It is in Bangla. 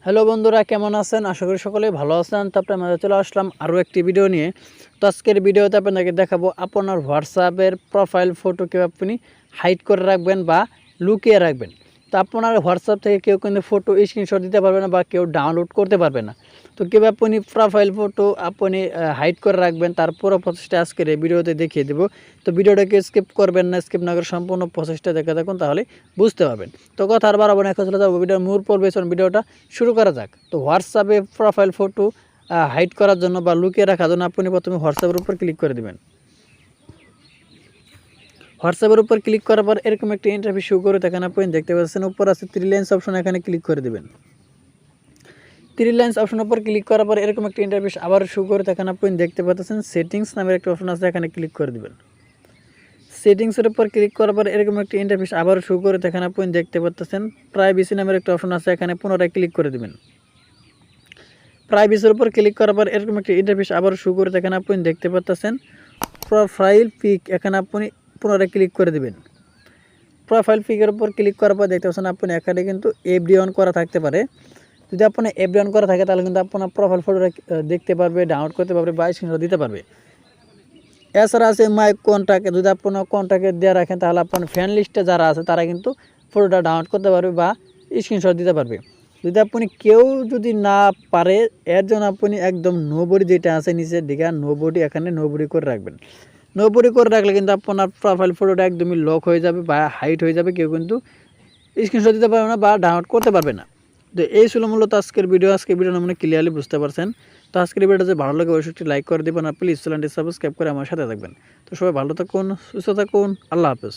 হ্যালো বন্ধুরা, কেমন আছেন? আশা করি সকলেই ভালো আছেন। তো আপনার মাঝে চলে আসলাম আরও একটি ভিডিও নিয়ে। তো আজকের ভিডিওতে আপনাদেরকে দেখাবো আপনার হোয়াটসঅ্যাপের প্রোফাইল ফটো কীভাবে আপনি হাইড করে রাখবেন বা লুকিয়ে রাখবেন। তো আপনার হোয়াটসঅ্যাপ থেকে কেউ কিন্তু ফটো স্ক্রিনশট দিতে পারবে না বা কেউ ডাউনলোড করতে পারবে না। তো কীভাবে আপনি প্রোফাইল ফটো আপনি হাইড করে রাখবেন তার পুরো প্রসেসটা আজকের এই ভিডিওতে দেখিয়ে দেবো। তো ভিডিওটাকে স্কিপ করবেন না, স্কিপ না করে সম্পূর্ণ প্রসেসটা দেখে থাকুন, তাহলে বুঝতে পারবেন। তো কথা আর বাড়াবো না, এখন চলে যাবো ভিডিওর মূল পর্বে। ভিডিওটা শুরু করা যাক। তো হোয়াটসঅ্যাপে প্রোফাইল ফটো হাইড করার জন্য বা লুকিয়ে রাখার জন্য আপনি প্রথমে হোয়াটসঅ্যাপের উপর ক্লিক করে দেবেন। হোয়াটসঅ্যাপের উপর ক্লিক করার পর এরকম একটি ইন্টারফেস শো করে এখানে আপনি দেখতে পাচ্ছেন উপর আছে 3 লাইনস অপশন, এখানে ক্লিক করে দেবেন। 3 লাইনস অপশনের উপর ক্লিক করার পর এরকম একটি ইন্টারফেস আবার শো করে এখানে আপনি দেখতে পাচ্ছেন সেটিংস নামের একটা অপশন আছে, এখানে ক্লিক করে দেবেন। সেটিংসের উপর ক্লিক করার পর এরকম একটি ইন্টারফেস আবার শো করে এখানে আপনি দেখতে পাচ্ছেন প্রাইভেসি নামের একটা অপশন আছে, এখানে পুনরায় ক্লিক করে দেবেন। প্রাইভেসির উপর ক্লিক করার পর এরকম একটি ইন্টারফেস আবার শো করে এখানে আপনি দেখতে পাচ্ছেন প্রোফাইল পিক, এখানে আপনি পুনরায় ক্লিক করে দেবেন। প্রোফাইল পিকের উপর ক্লিক করার পর দেখতে পাচ্ছেন আপনি এখানে কিন্তু এফডি অন করা থাকতে পারে। যদি আপনার এফডি অন করা থাকে তাহলে কিন্তু আপনার প্রোফাইল ফটোটা দেখতে পারবে, ডাউনলোড করতে পারবে বা স্ক্রিনশট দিতে পারবে। এছাড়া আছে মাই কন্ট্যাক্ট, যদি আপনার কন্ট্যাক্টে দেওয়া রাখেন তাহলে আপনার ফ্যান লিস্টে যারা আছে তারা কিন্তু ফটোটা ডাউনলোড করতে পারবে বা স্ক্রিনশট দিতে পারবে। যদি আপনি কেউ যদি না পারে, এর জন্য আপনি একদম নোবডি যেটা আছে নিচের দিকে নোবডি, এখানে নোবডি করে রাখবেন। নোবডি করে রাখলে কিন্তু আপনার প্রোফাইল ফটোটা একদমই লক হয়ে যাবে বা হাইড হয়ে যাবে, কেউ কিন্তু স্ক্রিনশট দিতে পারবে না বা ডাউনলোড করতে পারবে না। তো এই ছিল মূলত আজকের ভিডিও। আজকের ভিডিও মানে ক্লিয়ারলি বুঝতে পারছেন। তো আজকের ভিডিওটা যদি ভালো লাগে অবশ্যই লাইক করে দেবেন আর প্লিজ চ্যানেলটি সাবস্ক্রাইব করে আমার সাথে থাকবেন। তো সবাই ভালো থাকুন, সুস্থ থাকুন, আল্লাহ হাফেজ।